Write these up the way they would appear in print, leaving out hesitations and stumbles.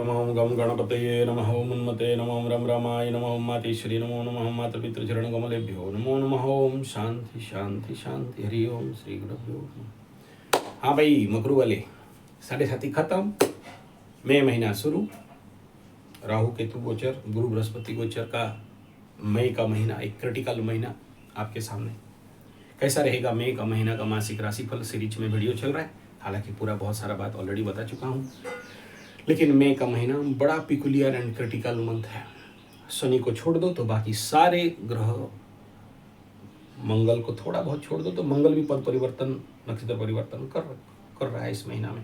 नमः गम गणपतये नमः ओम उन्मते नमः ओम रम रामाय नमः ओम मातेश्वरी नमो नमः मातृपितृचरण कमलेभ्यो नमो नमः ओम शांति शांति शांति हरि ओम श्री गुरुभ्यो नमः। हाँ भाई मकरू वाले 7.5 खत्म, मई महीना शुरू, राहु केतु गोचर, गुरु बृहस्पति गोचर का मई का महीना एक क्रिटिकल महीना आपके सामने। कैसा रहेगा मई का महीना का मासिक राशिफल सीरीज में वीडियो चल रहा है। हालांकि पूरा बहुत सारा बात ऑलरेडी बता चुका हूँ, लेकिन मई का महीना बड़ा पिकुलियर एंड क्रिटिकल मंथ है। शनि को छोड़ दो तो बाकी सारे ग्रह, मंगल को थोड़ा बहुत छोड़ दो तो मंगल भी पद परिवर्तन, नक्षत्र परिवर्तन कर रहा है इस महीना में।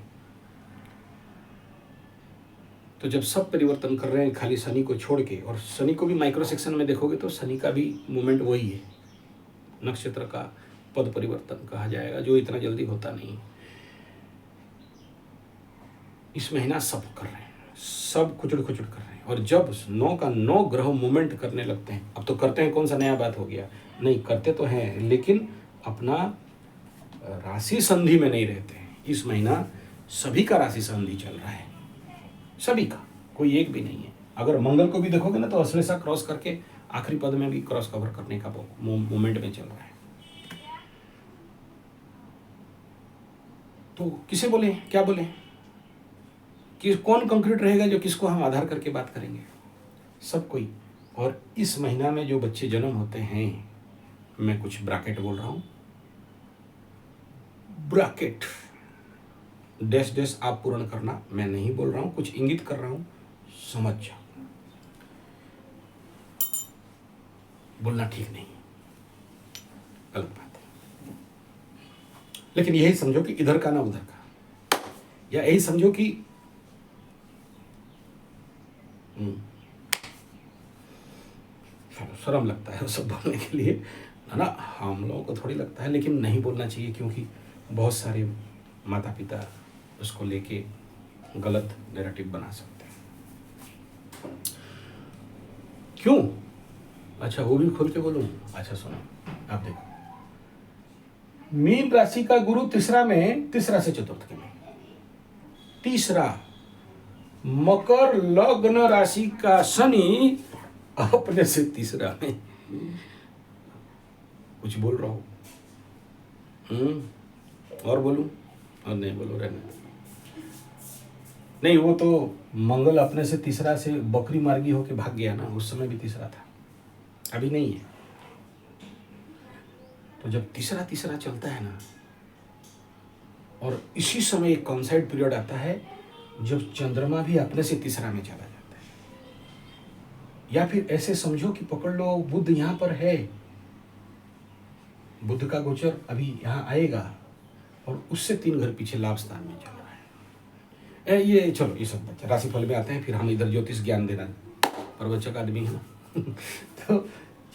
तो जब सब परिवर्तन कर रहे हैं खाली शनि को छोड़ के, और शनि को भी माइक्रो सेक्शन में देखोगे तो शनि का भी मूवमेंट वही है, नक्षत्र का पद परिवर्तन कहा जाएगा, जो इतना जल्दी होता नहीं है। इस महीना सब कर रहे हैं, सब खुचड़ खुचड़ कर रहे हैं। और जब 9 का 9 ग्रह मूवमेंट करने लगते हैं, अब तो करते हैं कौन सा नया बात हो गया, नहीं करते तो हैं लेकिन अपना राशि संधि में नहीं रहते हैं। इस महीना सभी का राशि संधि चल रहा है, सभी का, कोई एक भी नहीं है। अगर मंगल को भी देखोगे ना तो अश्लेषा क्रॉस करके आखिरी पद में भी क्रॉस कवर करने का मूवमेंट में चल रहा है। तो किसे बोले, क्या बोले कि कौन कंक्रीट रहेगा जो किसको हम आधार करके बात करेंगे, सब कोई। और इस महीना में जो बच्चे जन्म होते हैं, मैं कुछ ब्रैकेट बोल रहा हूं, ब्रैकेट डैश डैश आप पूर्ण करना, मैं नहीं बोल रहा हूं, कुछ इंगित कर रहा हूं, समझ जाओ, बोलना ठीक नहीं, गलत बात है। लेकिन यही समझो कि इधर का ना उधर का, या यही समझो कि शर्म लगता है वो सब बोलने के लिए, है ना, हम लोगों को थोड़ी लगता है, लेकिन नहीं बोलना चाहिए क्योंकि बहुत सारे माता पिता उसको लेके गलत नैरेटिव बना सकते हैं। क्यों? अच्छा वो भी खोल के बोलूं? अच्छा सुनो, आप देखो, मीन राशि का गुरु तीसरा में, तीसरा से चतुर्थ के में, तीसरा मकर लग्न राशि का शनि अपने से तीसरा में। कुछ बोल रहा हूं, और बोलूं? और नहीं बोलो, रहने नहीं। वो तो मंगल अपने से तीसरा से बकरी मार्गी होके भाग गया ना, उस समय भी तीसरा था, अभी नहीं है। तो जब तीसरा तीसरा चलता है ना, और इसी समय एक कॉन्साइड पीरियड आता है जब चंद्रमा भी अपने से तीसरा में चला जाता है। या फिर ऐसे समझो कि पकड़ लो बुध यहां पर है, बुध का गोचर अभी यहां आएगा और उससे 3 घर पीछे लाभ स्थान में चल रहा है। ये चलो ये सब बच्चा राशिफल में आते हैं, फिर हम इधर ज्योतिष ज्ञान देना प्रवचक आदमी है ना। तो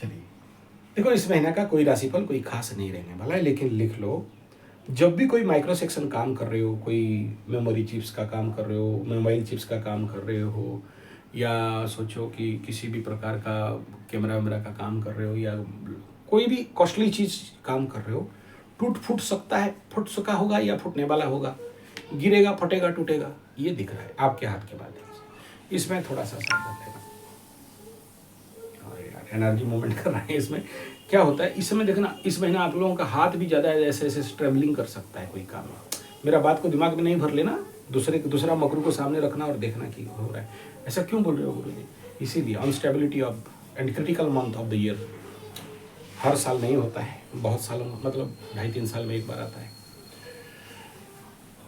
चलिए देखो, इस महीना का कोई राशिफल कोई खास नहीं रहने वाला है, लेकिन लिख लो, जब भी कोई माइक्रो सेक्शन काम कर रहे हो, कोई मेमोरी चिप्स का काम कर रहे हो, मोबाइल चिप्स का काम कर रहे हो, या सोचो कि किसी भी प्रकार का कैमरा वैमरा का काम कर रहे हो, या कोई भी कॉस्टली चीज़ काम कर रहे हो, टूट फूट सकता है, फूट सका होगा या फूटने वाला होगा, गिरेगा, फटेगा, टूटेगा, ये दिख रहा है आपके हाथ के बाद। इसमें थोड़ा सा सावधान रहना। अरे यार एनर्जी मूवमेंट कर रहे हैं, इसमें क्या होता है इस समय देखना, इस महीना आप लोगों का हाथ भी ज़्यादा ऐसे ऐसे ट्रेवलिंग कर सकता है कोई काम में। मेरा बात को दिमाग में नहीं भर लेना, दूसरा मकरू को सामने रखना और देखना कि हो रहा है। ऐसा क्यों बोल रहे हो गुरु जी? इसीलिए instability of and critical month of the year, हर साल नहीं होता है, बहुत सालों मतलब 2.5-3 साल में एक बार आता है।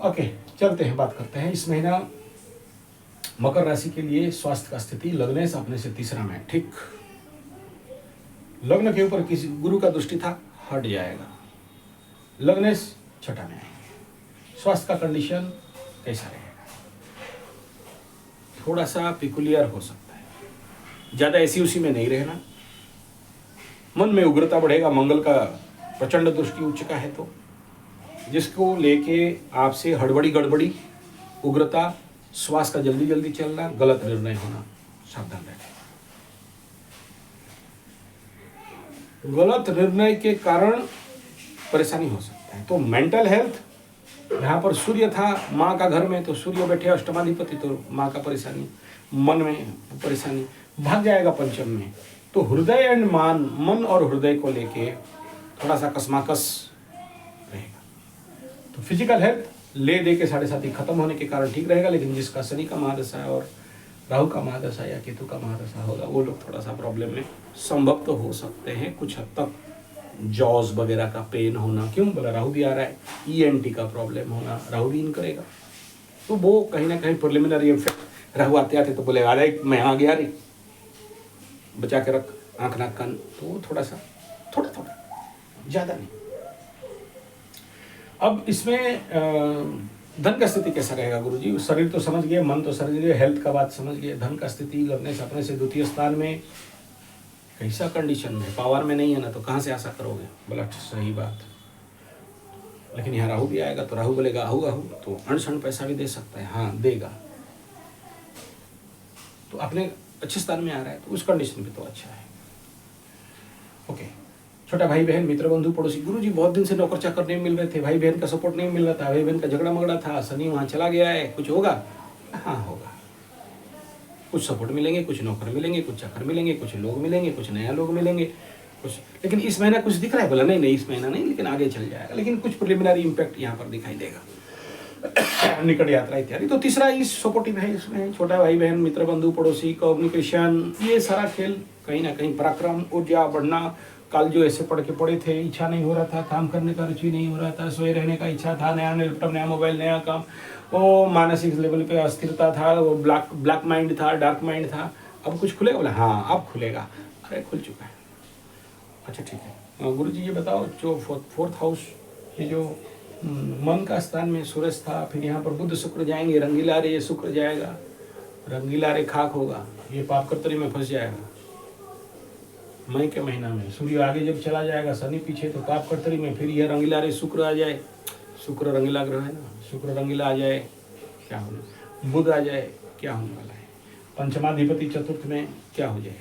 ओके चलते हैं, बात करते हैं। इस महीना मकर राशि के लिए स्वास्थ्य का स्थिति, लग्नेश अपने से तीसरा में, ठीक, लग्न के ऊपर किसी गुरु का दृष्टि था, हट जाएगा, लग्नेश छठा में आएंगे। स्वास्थ्य का कंडीशन कैसा रहेगा? थोड़ा सा पिकुलियर हो सकता है, ज्यादा ऐसी उसी में नहीं रहना, मन में उग्रता बढ़ेगा, मंगल का प्रचंड दृष्टि उच्च का है, तो जिसको लेके आपसे हड़बड़ी गड़बड़ी, उग्रता, श्वास का जल्दी जल्दी चलना, गलत निर्णय होना, सावधान रहना। गलत निर्णय के कारण परेशानी हो सकता है। तो मेंटल हेल्थ यहाँ पर सूर्य था माँ का घर में, तो सूर्य बैठे अष्टमाधिपति, तो माँ का परेशानी, मन में परेशानी, भाग जाएगा पंचम में। तो हृदय एंड मन और हृदय को लेके थोड़ा सा कस्माकस रहेगा। तो फिजिकल हेल्थ ले दे के 7.5 खत्म होने के कारण ठीक रहेगा, लेकिन जिसका शनि का महादशा और राहु का महादशा या केतु का महादशा होगा, वो लोग थोड़ा सा प्रॉब्लम में संभव तो हो सकते हैं कुछ हद तक। जॉज वगैरह का पेन होना, क्यों बोला, राहु भी आ रहा है, ईएनटी का प्रॉब्लम होना, राहु भी इन करेगा। तो वो कहीं ना कहीं प्रिलिमिनरी इफेक्ट, राहु आते आते तो बोले आ रहा है, मैं आ गया रे, बचा के रख आँख नाक कान, तो वो थोड़ा थोड़ा ज़्यादा नहीं। अब इसमें धन का स्थिति कैसा रहेगा गुरुजी? शरीर तो समझ गए, मन तो समझ गए, हेल्थ का बात समझ गए, धन का स्थिति अपने से द्वितीय स्थान में कैसा कंडीशन में, पावर में नहीं है ना, तो कहाँ से आशा करोगे? बोला सही बात। लेकिन यहाँ राहु भी आएगा, तो राहु बोलेगा आहू आहू, तो अनशन पैसा भी दे सकता है, हाँ देगा। तो अपने अच्छे स्थान में आ रहा है, तो उस कंडीशन में तो अच्छा है। ओके, छोटा भाई बहन, मित्र बंधु पड़ोसी, गुरुजी बहुत दिन से नौकर चाकर नहीं मिल रहे थे, भाई बहन का सपोर्ट नहीं मिल रहा था, भाई बहन का झगड़ा मगड़ा था, शनि वहाँ चला गया है, कुछ होगा? हाँ होगा, कुछ सपोर्ट मिलेंगे, कुछ नौकर मिलेंगे, कुछ चाकर मिलेंगे, कुछ लोग मिलेंगे, कुछ नया लोग मिलेंगे, कुछ। लेकिन इस महीना कुछ दिख रहा है? बोला नहीं इस महीना नहीं, लेकिन आगे चल जाएगा, लेकिन कुछ प्रिलिमिनरी इम्पैक्ट यहाँ पर दिखाई देगा। निकट यात्रा इत्यादि। तो तीसरा इस सपोर्टिव है, इसमें छोटा भाई बहन, मित्र बंधु पड़ोसी, कम्युनिकेशन, ये सारा खेल कहीं ना कहीं पराक्रम, ऊर्जा बढ़ना। कल जो ऐसे पढ़ के पड़े थे, इच्छा नहीं हो रहा था, काम करने का रुचि नहीं हो रहा था, सोए रहने का इच्छा था, नया लैपटॉप, नया मोबाइल, नया काम, वो मानसिक लेवल पे अस्थिरता था, वो ब्लैक माइंड था, डार्क माइंड था। अब कुछ खुलेगा? बोला हाँ अब खुलेगा। अरे खुल चुका है। अच्छा ठीक है गुरु जी, ये बताओ जो फोर्थ हाउस, ये जो मन का स्थान में सूरज था, फिर यहाँ पर बुध शुक्र जाएंगे, रंगीला रे शुक्र जाएगा, रंगीला रे खाक होगा, ये पाप कर्तरी में फंस जाएगा। मई के महीना में सूर्य आगे जब चला जाएगा, शनि पीछे, तो पाप कर्तरी में फिर यह रंगीला रे शुक्र आ जाए, शुक्र रंगीला ग्रह है ना, शुक्र रंगीला आ जाए, क्या होना, बुध आ जाए, क्या होने वाला है, पंचमाधिपति चतुर्थ में क्या हो जाए,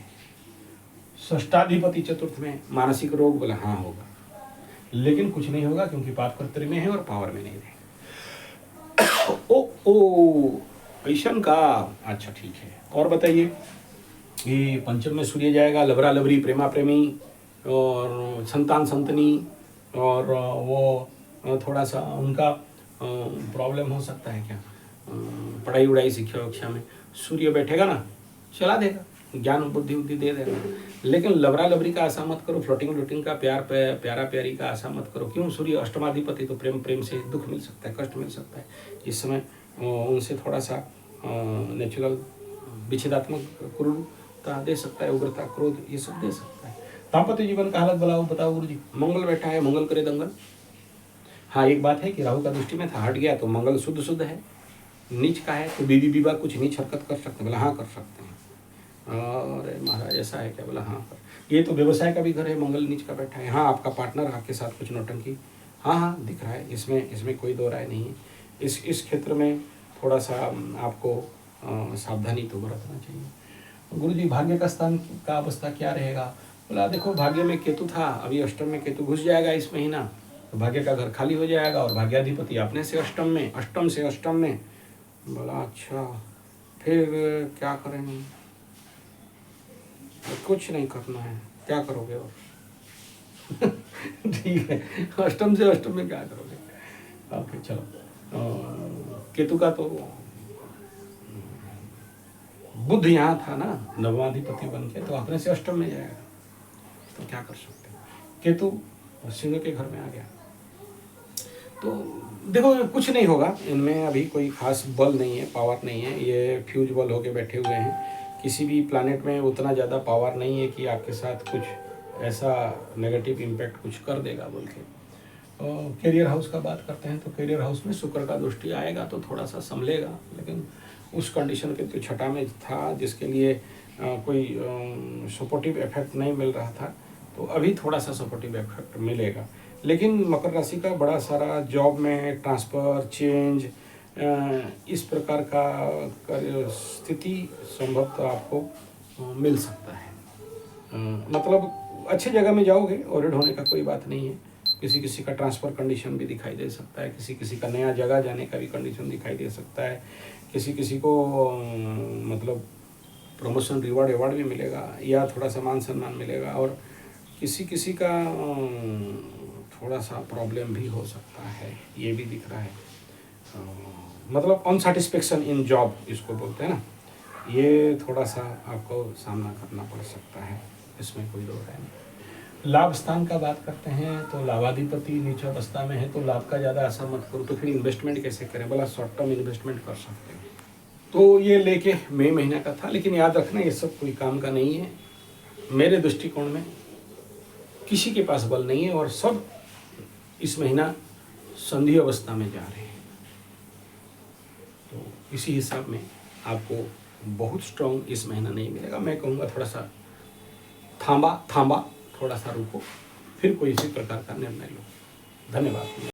षष्ठाधिपति चतुर्थ में मानसिक रोग, बोला हाँ होगा, लेकिन कुछ नहीं होगा क्योंकि पाप कर्तरी में है और पावर में नहीं रहे। ओ ऐशन का, अच्छा ठीक है। और बताइए, ये पंचम में सूर्य जाएगा, लवरा लवरी, प्रेमा प्रेमी और संतान संतनी, और वो थोड़ा सा उनका प्रॉब्लम हो सकता है क्या, पढ़ाई उड़ाई शिक्षा उक्षा में सूर्य बैठेगा ना, चला देगा, ज्ञान बुद्धि उद्धि दे देगा। लेकिन लवरा लवरी का आशा मत करो, फ्लोटिंग का, प्यारा प्यारी का आशा मत करो। क्यों? सूर्य अष्टमाधिपति, तो प्रेम से दुख मिल सकता है, कष्ट मिल सकता है। इस समय उनसे थोड़ा सा नेचुरल विच्छेदात्मक क्रूरता दे सकता है, उग्रता, क्रोध, ये सब दे सकता है। दाम्पत्य जीवन का हालत बताओ गुरु जी। मंगल बैठा है, मंगल करे दंगल। हाँ एक बात है कि राहु का दृष्टि में था, हट गया तो मंगल शुद्ध है, नीच का है तो बीवी विवाह कुछ नीच हरकत कर सकते हैं, बोला हाँ कर सकते हैं। और महाराज ऐसा है क्या? बोला हाँ कर। ये तो व्यवसाय का भी घर है, मंगल नीच का बैठा है। हाँ आपका पार्टनर आपके साथ कुछ नौटंकी, हाँ दिख रहा है, इसमें कोई दो राय नहीं है। इस क्षेत्र में थोड़ा सा आपको सावधानी तो बरतना चाहिए। गुरुजी भाग्य का स्थान का अवस्था क्या रहेगा? बोला देखो भाग्य में केतु था, अभी अष्टम में केतु घुस जाएगा इस महीना, तो भाग्य का घर खाली हो जाएगा और भाग्याधिपति अपने से अष्टम से अष्टम में। बोला अच्छा फिर क्या करेंगे? कुछ नहीं करना है, क्या करोगे और? ठीक है, अष्टम से अष्टम में क्या करोगे? ओके चलो, केतु का तो बुध यहाँ था ना, नवमाधिपति बन के, तो अपने से अष्टम में जाएगा, तो क्या कर सकते हैं। केतु सिंह के घर में आ गया, तो देखो कुछ नहीं होगा, इनमें अभी कोई खास बल नहीं है, पावर नहीं है, ये फ्यूज बल होके बैठे हुए हैं। किसी भी प्लैनेट में उतना ज़्यादा पावर नहीं है कि आपके साथ कुछ ऐसा नेगेटिव इम्पैक्ट कुछ कर देगा बोल के। कैरियर हाउस का बात करते हैं, तो कैरियर हाउस में शुक्र का दृष्टि आएगा तो थोड़ा सा संभलेगा, लेकिन उस कंडीशन के तो छठा में था जिसके लिए कोई सपोर्टिव इफेक्ट नहीं मिल रहा था, तो अभी थोड़ा सा सपोर्टिव इफेक्ट मिलेगा। लेकिन मकर राशि का बड़ा सारा जॉब में ट्रांसफ़र, चेंज, इस प्रकार का स्थिति संभवतः आपको मिल सकता है। मतलब अच्छे जगह में जाओगे, ओरिड होने का कोई बात नहीं है, किसी किसी का ट्रांसफ़र कंडीशन भी दिखाई दे सकता है, किसी किसी का नया जगह जाने का भी कंडीशन दिखाई दे सकता है, किसी किसी को मतलब प्रमोशन रिवॉर्ड अवार्ड भी मिलेगा या थोड़ा सा मान सम्मान मिलेगा, और किसी किसी का थोड़ा सा प्रॉब्लम भी हो सकता है, ये भी दिख रहा है। मतलब अनसेटिस्फेक्शन इन जॉब इसको बोलते हैं ना, ये थोड़ा सा आपको सामना करना पड़ सकता है, इसमें कोई दो राय नहीं। लाभ स्थान का बात करते हैं तो लाभाधिपति नीच अवस्था में है, तो लाभ का ज़्यादा असर मत करो, तो फिर इन्वेस्टमेंट कैसे करें? बोला शॉर्ट टर्म इन्वेस्टमेंट कर सकते हैं। तो ये लेके मई महीना का था, लेकिन याद रखना ये सब कोई काम का नहीं है। मेरे दृष्टिकोण में किसी के पास बल नहीं है और सब इस महीना संधि अवस्था में जा रहे हैं। तो इसी हिसाब में आपको बहुत स्ट्रॉन्ग इस महीना नहीं मिलेगा। मैं कहूँगा थोड़ा सा थांबा, थोड़ा सा रुको, फिर कोई इसी प्रकार का निर्णय लो। धन्यवाद।